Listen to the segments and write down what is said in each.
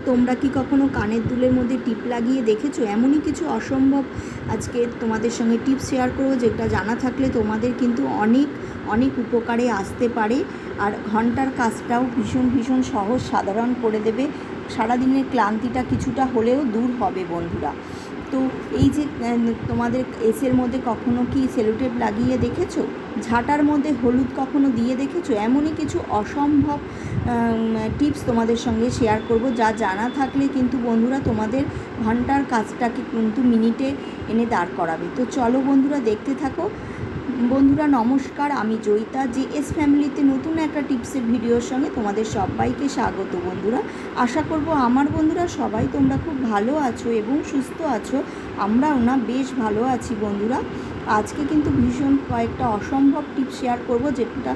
তোমরা কি কখনো কানের দুলের মধ্যে টিপ লাগিয়ে দেখেছো? এমনই কিছু অসম্ভব আজকে তোমাদের সঙ্গে টিপস শেয়ার করবো, যেটা জানা থাকলে তোমাদের কিন্তু অনেক অনেক উপকারে আসতে পারে। আর ঘন্টার কাজটাও ভীষণ ভীষণ সহজ সাধারণ করে দেবে। সারাদিনের ক্লান্তিটা কিছুটা হলেও দূর হবে বন্ধুরা। তো এই যে তোমাদের এসের মধ্যে কখনো কি সেলোটেপ লাগিয়ে দেখেছো? ঝাঁটার মধ্যে হলুদ কখনো দিয়ে দেখেছো? এমনই কিছু অসম্ভব টিপস তোমাদের সঙ্গে শেয়ার করব, যা জানা থাকলে কিন্তু বন্ধুরা তোমাদের ঘন্টার কাজটাকে কিন্তু মিনিটে এনে দাঁড় করাবে। তো চলো বন্ধুরা, দেখতে থাকো। বন্ধুরা নমস্কার, আমি জয়িতা। JS ফ্যামিলিতে নতুন একটা টিপসের ভিডিওর সঙ্গে তোমাদের সবাইকে স্বাগত বন্ধুরা। আশা করব আমার বন্ধুরা সবাই তোমরা খুব ভালো আছো এবং সুস্থ আছো। আমরাও না বেশ ভালো আছি বন্ধুরা। আজকে কিন্তু ভীষণ কয়েকটা অসম্ভব টিপস শেয়ার করব, যেটা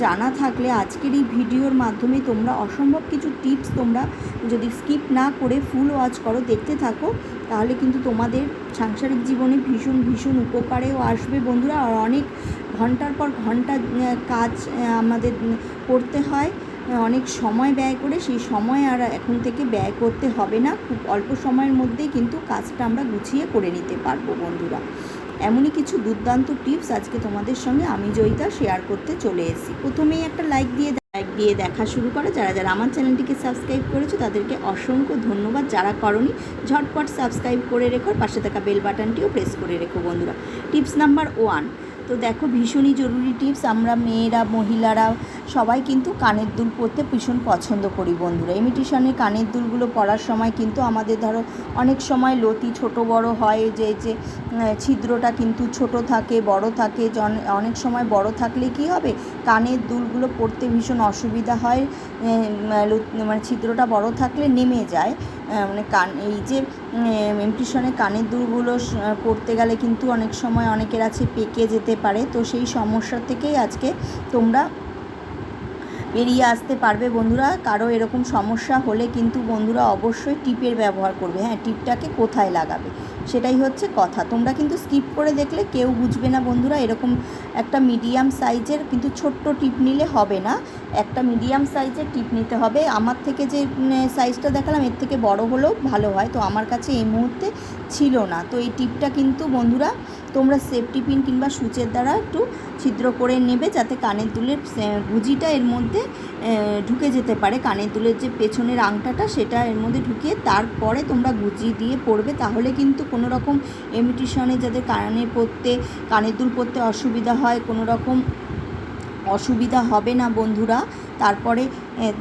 জানা থাকলে আজকের এই ভিডিওর মাধ্যমে তোমরা অসম্ভব কিছু টিপস তোমরা যদি স্কিপ না করে ফুল ওয়াচ করো, দেখতে থাকো, তাহলে কিন্তু তোমাদের সাংসারিক জীবনে ভীষণ ভীষণ উপকারেও আসবে বন্ধুরা। আর অনেক ঘন্টার পর ঘন্টা কাজ আমাদের করতে হয়, অনেক সময় ব্যয় করে, সেই সময় আর এখন থেকে ব্যয় করতে হবে না। খুব অল্প সময়ের মধ্যেই কিন্তু কাজটা আমরা গুছিয়ে করে নিতে পারবো বন্ধুরা। এমনই কিছু দুর্দান্ত টিপস আজকে তোমাদের সঙ্গে আমি জয়িতা শেয়ার করতে চলে এসেছি। প্রথমেই একটা লাইক দিয়ে দেখা শুরু করো। যারা যারা আমার চ্যানেলটিকে সাবস্ক্রাইব করেছো তাদেরকে অসংখ্য ধন্যবাদ। যারা করনি ঝটপট সাবস্ক্রাইব করে রেখো, পাশে থাকা বেল বাটনটিও প্রেস করে রেখো বন্ধুরা। Tips number 1। তো দেখো, ভীষণই জরুরি টিপস। আমরা মেয়েরা মহিলারা সবাই কিন্তু কানের দুল পরতে ভীষণ পছন্দ করি বন্ধুরা। ইমিটেশনের কানের দুলগুলো পরার সময় কিন্তু আমাদের ধরো অনেক সময় লতি ছোট বড় হয়, যে ছিদ্রটা কিন্তু ছোট থাকে বড় থাকে। অনেক সময় বড় থাকলে কি হবে, কানের দুলগুলো পরতে ভীষণ অসুবিধা হয়। মানে ছিদ্রটা বড় থাকলে নেমে যায়। মানে এই যে ইমিটেশনের কানের দুলগুলো পরতে গেলে কিন্তু অনেক সময় অনেকের আছে পেকে যেতে পারে। তো সেই সমস্যা থেকেই আজকে তোমরা বেরিয়ে আসতে পারবে বন্ধুরা। কারো এরকম সমস্যা হলে কিন্তু বন্ধুরা অবশ্যই টিপের ব্যবহার করবে। হ্যাঁ, টিপটাকে কোথায় লাগাবে সেটাই হচ্ছে কথা। তোমরা কিন্তু স্কিপ করে দেখলে কেউ বুঝবে না বন্ধুরা। এরকম একটা মিডিয়াম সাইজের কিন্তু ছোট্ট টিপ নিলে হবে না, একটা মিডিয়াম সাইজের টিপ নিতে হবে। আমার থেকে যে সাইজটা দেখালাম এর থেকে বড় হলেও ভালো হয়, তো আমার কাছে এই মুহূর্তে ছিল না। তো এই টিপটা কিন্তু বন্ধুরা তোমরা সেফটি পিন কিংবা সুচের দ্বারা একটু ছিদ্র করে নেবে, যাতে কানের দুলের গুজিটা এর মধ্যে ঢুকে যেতে পারে। কানের দুলের যে পেছনের আংটাটা সেটা এর মধ্যে ঢুকিয়ে তারপরে তোমরা গুজি দিয়ে পরবে। তাহলে কিন্তু কোনো রকম ইমিটেশনে যাদের কানের দুল পরতে অসুবিধা হয়, কোনো রকম অসুবিধা হবে না বন্ধুরা। তারপরে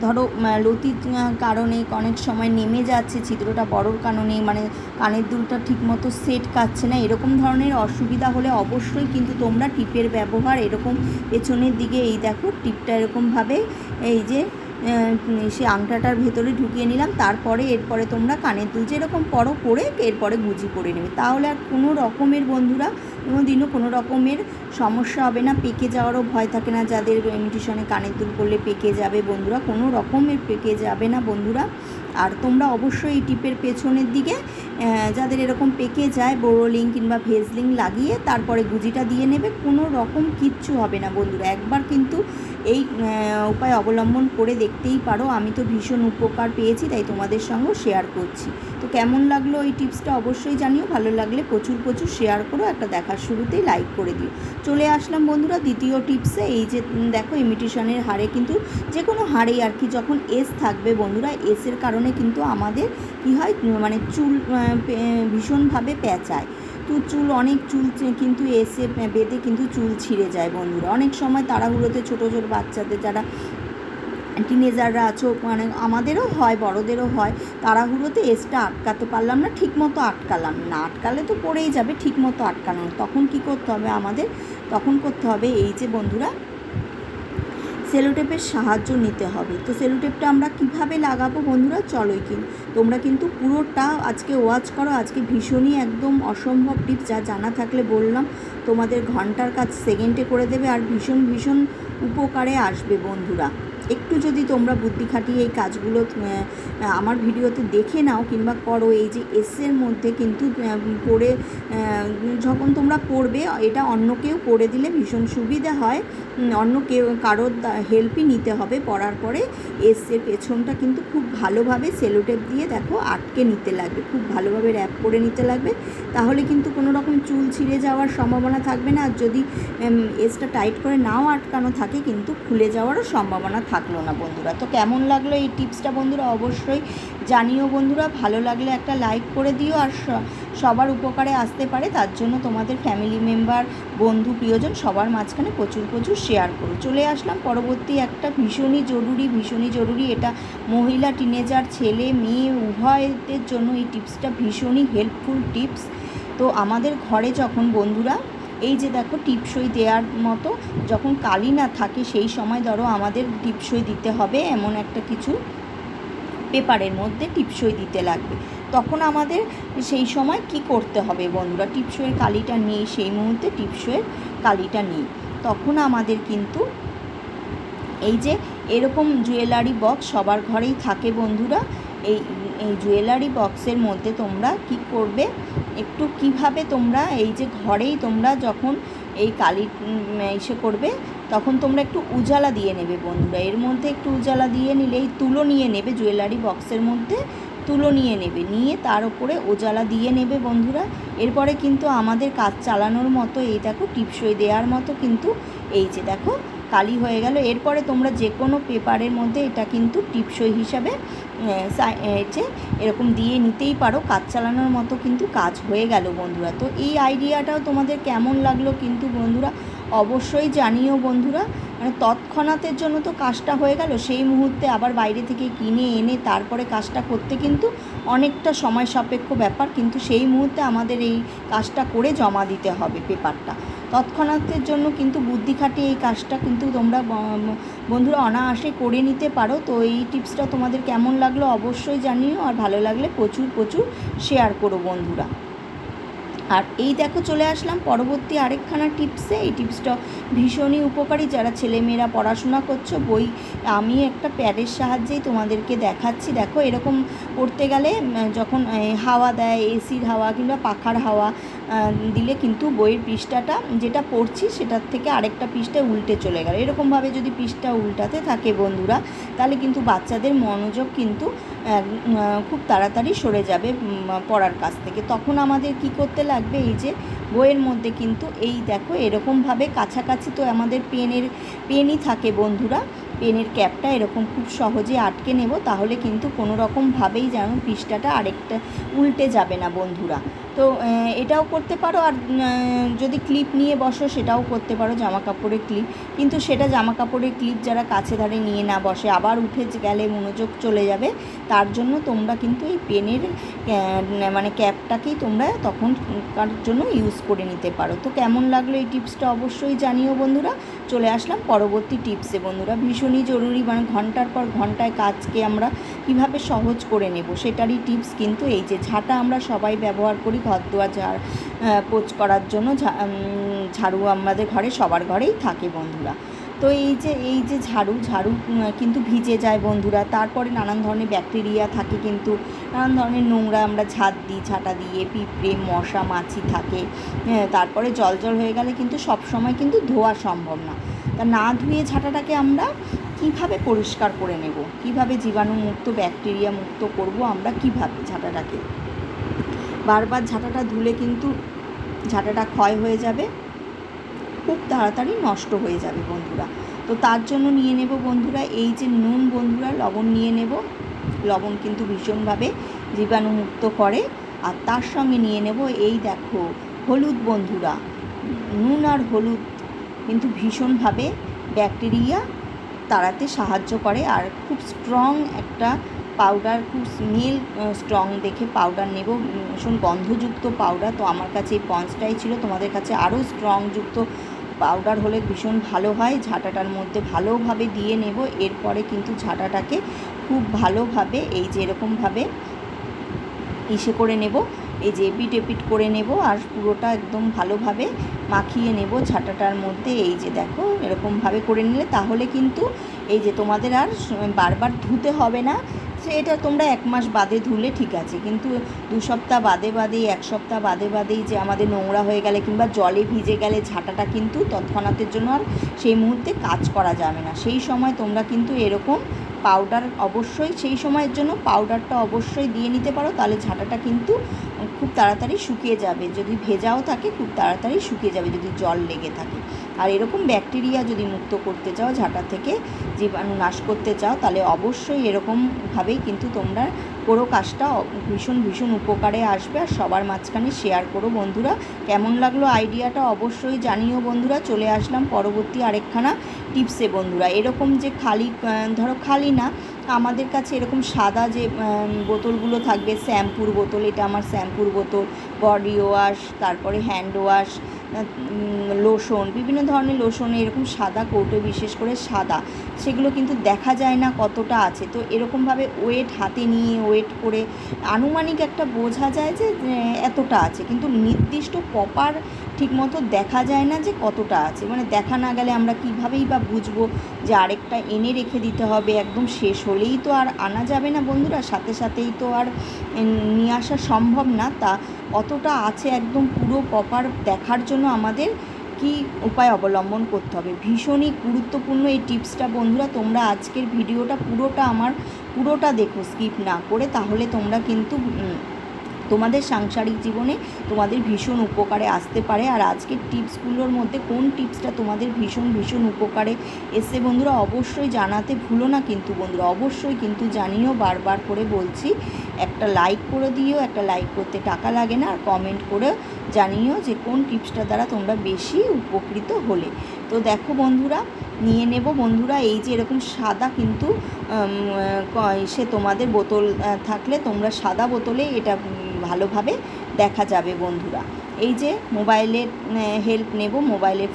ধরো লতির কারণে অনেক সময় নেমে যাচ্ছে, ছিদ্রটা বড়োর কারণে মানে কানের দুলটা ঠিকমতো সেট কাটছে না, এরকম ধরনের অসুবিধা হলে অবশ্যই কিন্তু তোমরা টিপের ব্যবহার এরকম পেছনের দিকে, এই দেখো টিপটা এরকমভাবে এই যে সে আংটাটার ভেতরে ঢুকিয়ে নিলাম। এরপরে তোমরা কানের দুল যেরকম পরে এরপরে গুজি পরে নেবে। তাহলে আর কোনো রকমের বন্ধুরা কোনোদিনও কোনো রকমের সমস্যা হবে না, পেকে যাওয়ারও ভয় থাকে না। যাদের ইমিটেশনে কানের দুল পরলে পেকে যাবে বন্ধুরা, কোনো রকমের পেকে যাবে না বন্ধুরা। আর তোমরা অবশ্যই এই টিপের পেছনের দিকে যাদের এরকম পেকে যায়, বোরোলিং কিংবা ভেজলিং লাগিয়ে তারপরে গুজিটা দিয়ে নেবে। কোনো রকম কিচ্ছু হবে না বন্ধুরা। একবার কিন্তু এই উপায় অবলম্বন করে দেখতেই পারো। আমি তো ভীষণ উপকার পেয়েছি, তাই তোমাদের সঙ্গেও শেয়ার করছি। তো কেমন লাগলো এই টিপসটা অবশ্যই জানিও। ভালো লাগলে প্রচুর প্রচুর শেয়ার করো, একটা দেখার শুরুতেই লাইক করে দিও। চলে আসলাম বন্ধুরা দ্বিতীয় টিপসে। এই যে দেখো, ইমিটেশনের হাড়ে কিন্তু যে কোনো হাড়েই আর কি যখন এস থাকবে বন্ধুরা, এসের কারণে কিন্তু আমাদের কী হয়, মানে চুল ভীষণভাবে পেঁচায়। তো অনেক চুল কিন্তু এসে বেঁধে কিন্তু চুল ছিঁড়ে যায় বন্ধুরা। অনেক সময় তাড়াহুড়োতে ছোটো ছোটো বাচ্চাদের, যারা টিনেজাররা আছো, মানে আমাদেরও হয় বড়োদেরও হয়, তাড়াহুড়োতে এসটা আটকাতে পারলাম না, ঠিকমতো আটকালাম না, আটকালে তো পড়েই যাবে, ঠিকমতো আটকানো। তখন কি করতে হবে আমাদের? তখন করতে হবে এই যে বন্ধুরা, সেলোটেপের সাহায্য নিতে হবে। তো সেলোটেপটা আমরা কিভাবে লাগাবো বন্ধুরা, চলোই তোমরা কিন্তু পুরোটা আজকে ওয়াচ করো। আজকে ভীষণই একদম অসম্ভব টিপস, যা জানা থাকলে বললাম তোমাদের ঘন্টার কাজ সেকেন্ডে করে দেবে আর ভীষণ ভীষণ উপকারে আসবে বন্ধুরা। একটু যদি তোমরা বুদ্ধি খাটিয়ে এই কাজগুলো আমার ভিডিওতে দেখে নাও কিংবা করো, এই যে এসের মধ্যে কিন্তু করে যখন তোমরা করবে এটা অন্য কেউ করে দিলে ভীষণ সুবিধা হয়। অন্য কেউ কারোর হেল্পই নিতে হবে। পরার পরে এসের পেছনটা কিন্তু খুব ভালোভাবে সেলোটেপ দিয়ে দেখো আটকে নিতে লাগবে, খুব ভালোভাবে র্যাপ করে নিতে লাগবে, তাহলে কিন্তু কোনো রকম চুল ছিঁড়ে যাওয়ার সম্ভাবনা থাকবে না। আর যদি এসটা টাইট করে নাও আটকানো থাকে কিন্তু খুলে যাওয়ারও সম্ভাবনা থাকলো না বন্ধুরা। তো কেমন লাগলো এই টিপসটা বন্ধুরা অবশ্যই জানিও বন্ধুরা। ভালো লাগলে একটা লাইক করে দিও, আর সবার উপকারে আসতে পারে তার জন্য তোমাদের ফ্যামিলি মেম্বার, বন্ধু, প্রিয়জন সবার মাঝখানে প্রচুর প্রচুর শেয়ার করো। চলে আসলাম পরবর্তী একটা ভীষণই জরুরি, এটা মহিলা, টিনেজার, ছেলে মেয়ে উভয়দের জন্য এই টিপসটা ভীষণই হেল্পফুল টিপস। তো আমাদের ঘরে যখন বন্ধুরা এই যে দেখো টিপসই দেওয়ার মতো যখন কালি না থাকে সেই সময় ধরো আমাদের টিপসই দিতে হবে, এমন একটা কিছু পেপারের মধ্যে টিপসই দিতে লাগবে। তখন আমাদের সেই সময় কি করতে হবে বন্ধুরা, টিপসইয়ের কালিটা নেই, সেই মুহূর্তে টিপসইয়ের কালিটা নেই, তখন আমাদের কিন্তু এই যে এরকম জুয়েলারি বক্স সবার ঘরেই থাকে বন্ধুরা। এই এই জুয়েলারি বক্সের মধ্যে তোমরা কি করবে, একটু কিভাবে তোমরা এই যে ঘরেই তোমরা যখন এই কালি এসে করবে তখন তোমরা একটু উজালা দিয়ে নেবে বন্ধুরা। এর মধ্যে একটু উজালা দিয়ে নিলে এই তুলো নিয়ে নেবে, জুয়েলারি বক্সের মধ্যে তুলো নিয়ে নেবে, নিয়ে তার উপরে উজালা দিয়ে নেবে বন্ধুরা। এরপরে কিন্তু আমাদের কাজ চালানোর মতো এই দেখো টিপসই দেওয়ার মতো কিন্তু এই যে দেখো কালি হয়ে গেল। এরপরে তোমরা যে কোনো পেপারের মধ্যে এটা কিন্তু টিপসই হিসাবে এরকম দিয়ে নিতেই পারো, কাজ চালানোর মতো কিন্তু কাজ হয়ে গেল বন্ধুরা। তো এই আইডিয়াটাও তোমাদের কেমন লাগলো কিন্তু বন্ধুরা অবশ্যই জানিও বন্ধুরা। মানে তৎক্ষণাতের জন্য তো কাজটা হয়ে গেল, সেই মুহূর্তে আবার বাইরে থেকে কিনে এনে তারপরে কাজটা করতে কিন্তু অনেকটা সময় সাপেক্ষ ব্যাপার, কিন্তু সেই মুহূর্তে আমাদের এই কাজটা করে জমা দিতে হবে পেপারটা। তৎক্ষণাতের জন্য কিন্তু বুদ্ধি খাটিয়ে এই কাজটা কিন্তু তোমরা বন্ধুরা অনায়াসে করে নিতে পারো। তো এই টিপসটা তোমাদের কেমন লাগলো অবশ্যই জানিও, আর ভালো লাগলে প্রচুর প্রচুর শেয়ার করো বন্ধুরা। আর এই দেখো চলে আসলাম পরবর্তী আরেকখানা টিপসে। এই টিপসটা ভীষণই উপকারী যারা ছেলেমেয়েরা পড়াশোনা করছো। বই আমি একটা প্যাডের সাহায্যেই তোমাদেরকে দেখাচ্ছি। দেখো এরকম করতে গেলে যখন হাওয়া দেয়, এসির হাওয়া কিংবা পাখার হাওয়া দিলে কিন্তু বইয়ের পৃষ্ঠাটা যেটা পড়ছি সেটার থেকে আরেকটা পৃষ্ঠায় উল্টে চলে গেল, এরকমভাবে যদি পৃষ্ঠা উল্টাতে থাকে বন্ধুরা তাহলে কিন্তু বাচ্চাদের মনোযোগ কিন্তু খুব তাড়াতাড়ি সরে যাবে পড়ার কাছ থেকে। তখন আমাদের কি করতে লাগবে, এই যে বইয়ের মধ্যে কিন্তু এই দেখো এরকমভাবে কাছাকাছি তো আমাদের পেনই থাকে বন্ধুরা, পেনের ক্যাপটা এরকম খুব সহজে আটকে নেব, তাহলে কিন্তু কোনো রকমভাবেই যেন পৃষ্ঠাটা আরেকটা উল্টে যাবে না বন্ধুরা। তো এটাও করতে পারো, আর যদি ক্লিপ নিয়ে বসো সেটাও করতে পারো, জামা কাপড়ের ক্লিপ, কিন্তু সেটা জামা কাপড়ের ক্লিপ যারা কাছে ধারে নিয়ে না বসে আবার উঠে গেলে মনোযোগ চলে যাবে, তার জন্য তোমরা কিন্তু এই পেনের মানে ক্যাপটাকেই তোমরা তখনকার জন্য ইউজ করে নিতে পারো। তো কেমন লাগলো এই টিপসটা অবশ্যই জানিও বন্ধুরা। চলে আসলাম পরবর্তী টিপসে বন্ধুরা, ভীষণই জরুরি, মানে ঘন্টার পর ঘন্টায় কাজকে আমরা কিভাবে সহজ করে নেব সেটারই টিপস কিন্তু এই যে ঝাঁটা আমরা সবাই ব্যবহার করি ঘর দুয়ার পোছ করার জন্য। ঝাড়ু আমাদের ঘরে সবার ঘরেই থাকে বন্ধুরা। তো এই যে ঝাড়ু কিন্তু ভিজে যায় বন্ধুরা, তারপরে নানান ধরনের ব্যাকটেরিয়া থাকে, কিন্তু নানান ধরনের নোংরা আমরা ঝাঁটা দিয়ে পিঁপড়ে, মশা, মাছি থাকে, তারপরে জল হয়ে গেলে কিন্তু সব সময় কিন্তু ধোয়া সম্ভব না। তা না ধুয়ে ঝাঁটাটাকে আমরা কিভাবে পরিষ্কার করে নেব, কিভাবে জীবাণুমুক্ত, ব্যাকটেরিয়া মুক্ত করব আমরা কিভাবে ঝাঁটাটাকে, বারবার ঝাঁটাটা ধুলে কিন্তু ঝাঁটাটা ক্ষয় হয়ে যাবে, খুব তাড়াতাড়ি নষ্ট হয়ে যাবে বন্ধুরা। তো তার জন্য নিয়ে নেব বন্ধুরা এই যে নুন বন্ধুরা, লবণ নিয়ে নেব। লবণ কিন্তু ভীষণভাবে জীবাণুমুক্ত করে। আর তার সঙ্গে নিয়ে নেব এই দেখো হলুদ বন্ধুরা, নুন আর হলুদ কিন্তু ভীষণভাবে ব্যাকটেরিয়া তাড়াতে সাহায্য করে। আর খুব স্ট্রং একটা পাউডার, খুব স্মেল স্ট্রং দেখে পাউডার নেব, ভীষণ গন্ধযুক্ত পাউডার। তো আমার কাছে এই পন্সটাই ছিল, তোমাদের কাছে আরও স্ট্রংযুক্ত পাউডার হলে ভীষণ ভালো হয়। ঝাঁটাটার মধ্যে ভালোভাবে দিয়ে নেব। এরপরে কিন্তু ঝাঁটাটাকে খুব ভালোভাবে এই যে এরকমভাবে করে নেব, এই যে এপিট করে নেব, আর পুরোটা একদম ভালোভাবে মাখিয়ে নেব ঝাঁটাটার মধ্যে। এই যে দেখো এরকমভাবে করে নিলে তাহলে কিন্তু এই যে তোমাদের আর বারবার ধুতে হবে না। এটা তোমরা 1 মাস বাদে ধুলে ঠিক আছে, কিন্তু 2 সপ্তাহ বাদে বাদেই 1 সপ্তাহ বাদে বাদেই যে আমাদের নোংরা হয়ে গেলে কিংবা জলে ভিজে গেলে ঝাঁটাটা কিন্তু তৎক্ষণাতের জন্য আর সেই মুহূর্তে কাজ করা যাবে না। সেই সময় তোমরা কিন্তু এরকম পাউডার অবশ্যই সেই সময়ের জন্য পাউডারটা অবশ্যই দিয়ে নিতে পারো, তাহলে ঝাঁটাটা কিন্তু খুব তাড়াতাড়ি শুকিয়ে যাবে। যদি ভেজাও থাকে খুব তাড়াতাড়ি শুকিয়ে যাবে যদি জল লেগে থাকে। আর এরকম ব্যাকটেরিয়া যদি মুক্ত করতে চাও, ঝাঁটা থেকে জীবাণু নাশ করতে চাও, তাহলে অবশ্যই এরকমভাবেই কিন্তু তোমরা পুরো কাজটা ভীষণ ভীষণ উপকারে আসবে। আর সবার মাঝখানে শেয়ার করো বন্ধুরা। কেমন লাগলো আইডিয়াটা অবশ্যই জানিও বন্ধুরা। চলে আসলাম পরবর্তী আরেকখানা টিপসে বন্ধুরা। এরকম যে খালি ধরো খালি না, আমাদের কাছে এরকম সাদা যে বোতলগুলো থাকবে, শ্যাম্পুর বোতল, এটা আমার শ্যাম্পুর বোতল, বডি ওয়াশ, তারপরে হ্যান্ড ওয়াশ, লোশন, বিভিন্ন ধরনের লোশনে এরকম সাদা কৌটো, বিশেষ করে সাদা, সেগুলো কিন্তু দেখা যায় না কতটা আছে। তো এরকমভাবে ওয়েট হাতে নিয়ে ওয়েট করে আনুমানিক একটা বোঝা যায় যে এতটা আছে, কিন্তু নির্দিষ্ট প্রপার ঠিকমতো দেখা যায় না যে কতটা আছে। মানে দেখা না গেলে আমরা কীভাবেই বা বুঝবো যে আরেকটা এনে রেখে দিতে হবে। একদম শেষ হলেই তো আর আনা যাবে না বন্ধুরা, সাথে সাথেই তো আর নিয়ে আসা সম্ভব না। তা কতটা আছে একদম পুরো প্রপার দেখার জন্য আমাদের কি উপায় অবলম্বন করতে হবে। ভীষণই গুরুত্বপূর্ণ এই টিপসটা বন্ধুরা। তোমরা আজকের ভিডিওটা পুরোটা দেখো স্কিপ না করে, তাহলে তোমরা কিন্তু তোমাদের সাংসারিক জীবনে তোমাদের ভীষণ উপকারে আসতে পারে। আর আজকের টিপসগুলোর মধ্যে কোন টিপসটা তোমাদের ভীষণ ভীষণ উপকারে এসে বন্ধুরা অবশ্যই জানাতে ভুলো না কিন্তু বন্ধুরা, অবশ্যই কিন্তু জানিও। বারবার করে বলছি, একটা লাইক করে দিও, একটা লাইক করতে টাকা লাগে না, আর কমেন্ট করে জানিও যে কোন টিপসটা দ্বারা তোমরা বেশি উপকৃত হলে। তো দেখো বন্ধুরা, নিয়ে নেব বন্ধুরা এই যে এরকম সাদা, কিন্তু সে তোমাদের বোতল থাকলে তোমরা সাদা বোতলে এটা ভালোভাবে দেখা যাবে বন্ধুরা। এই যে মোবাইলের হেল্প নেব, মোবাইলের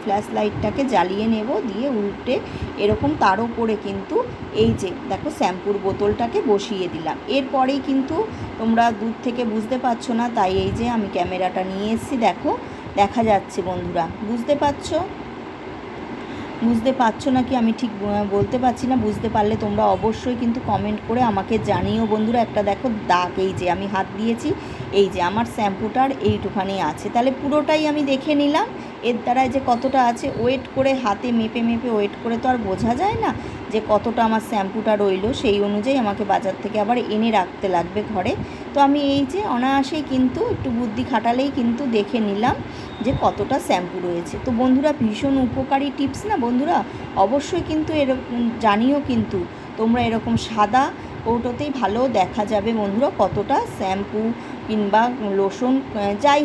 ফ্ল্যাশ লাইটটাকে জ্বালিয়ে নেব, দিয়ে উল্টে এরকম তার উপরে কিন্তু এই যে দেখো শ্যাম্পুর বোতলটাকে বসিয়ে দিলাম। এরপরেই কিন্তু তোমরা দূর থেকে বুঝতে পারছো না, তাই এই যে আমি ক্যামেরাটা নিয়ে এসেছি, দেখো দেখা যাচ্ছে বন্ধুরা। বুঝতে পারছো না কি আমি ঠিক বলতে পারছি না। বুঝতে পারলে তোমরা অবশ্যই কিন্তু কমেন্ট করে আমাকে জানিও বন্ধুরা। একটা দেখো দাগ, এই যে আমি হাত দিয়েছি, এই যে আমার শ্যাম্পুটার এইটুখানি আছে, তাহলে পুরোটাই আমি দেখে নিলাম। এর দ্বারাই যে কতটা আছে, ওয়েট করে হাতে মেপে ওয়েট করে তো আর বোঝা যায় না যে কতটা আমার শ্যাম্পুটা রইলো। সেই অনুযায়ী আমাকে বাজার থেকে আবার এনে রাখতে লাগবে ঘরে। তো আমি এই যে অনায়াসেই কিন্তু একটু বুদ্ধি খাটালেই কিন্তু দেখে নিলাম যে কতটা শ্যাম্পু রয়েছে। তো বন্ধুরা ভীষণ উপকারী টিপস না বন্ধুরা, অবশ্যই কিন্তু এরকম জানিও কিন্তু তোমরা এরকম সাদা কৌটোতেই ভালো দেখা যাবে বন্ধুরা কতটা শ্যাম্পু কিংবা লোশন যাই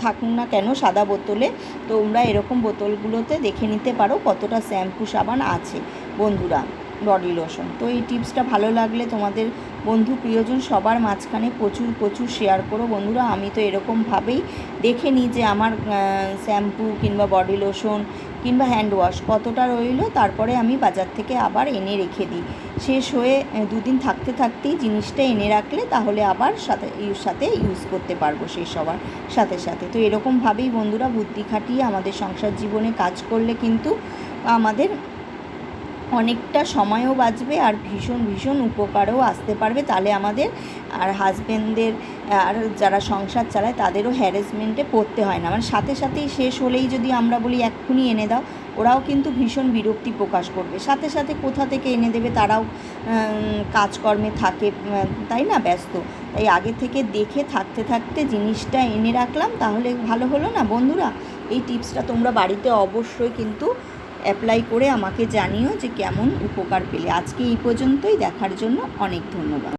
থাকুক না কেন সাদা বোতলে, তোমরা এরকম বোতলগুলোতে দেখে নিতে পারো কতটা শ্যাম্পু সাবান আছে বন্ধুরা, বডি লোশন। তো এই টিপসটা ভালো লাগলে তোমাদের বন্ধু প্রিয়জন সবার মাঝখানে প্রচুর শেয়ার করো বন্ধুরা। আমি তো এরকমভাবেই দেখে নিই যে আমার শ্যাম্পু কিংবা বডি লোশন কিংবা হ্যান্ড ওয়াশ কতটা রইলো, তারপরে আমি বাজার থেকে আবার এনে রেখে দিই। শেষ হয়ে 2 দিন থাকতেই জিনিসটা এনে রাখলে তাহলে আবার সাথে ইউজ করতে পারবো শেষ হওয়ার সাথে। তো এরকমভাবেই বন্ধুরা বুদ্ধি খাটিয়ে আমাদের সংসার জীবনে কাজ করলে কিন্তু আমাদের অনেকটা সময়ও বাঁচবে আর ভীষণ উপকারেও আসতে পারবে। তাহলে আমাদের আর হাজব্যান্ডদের আর যারা সংসার চালায় তাদেরও হ্যারাসমেন্টে পড়তে হয় না। মানে সাথেই শেষ হলেই যদি আমরা বলি এক্ষুনি এনে দাও, ওরাও কিন্তু ভীষণ বিরক্তি প্রকাশ করবে। সাথে কোথা থেকে এনে দেবে, তারাও কাজকর্মে থাকে, তাই না, ব্যস্ত। তাই আগে থেকে দেখে থাকতে জিনিসটা এনে রাখলাম, তাহলে ভালো হলো না বন্ধুরা। এই টিপসটা তোমরা বাড়িতে অবশ্যই কিন্তু অ্যাপ্লাই করে আমাকে জানিও যে কেমন উপকার পেলে। আজকে এই পর্যন্তই, দেখার জন্য অনেক ধন্যবাদ।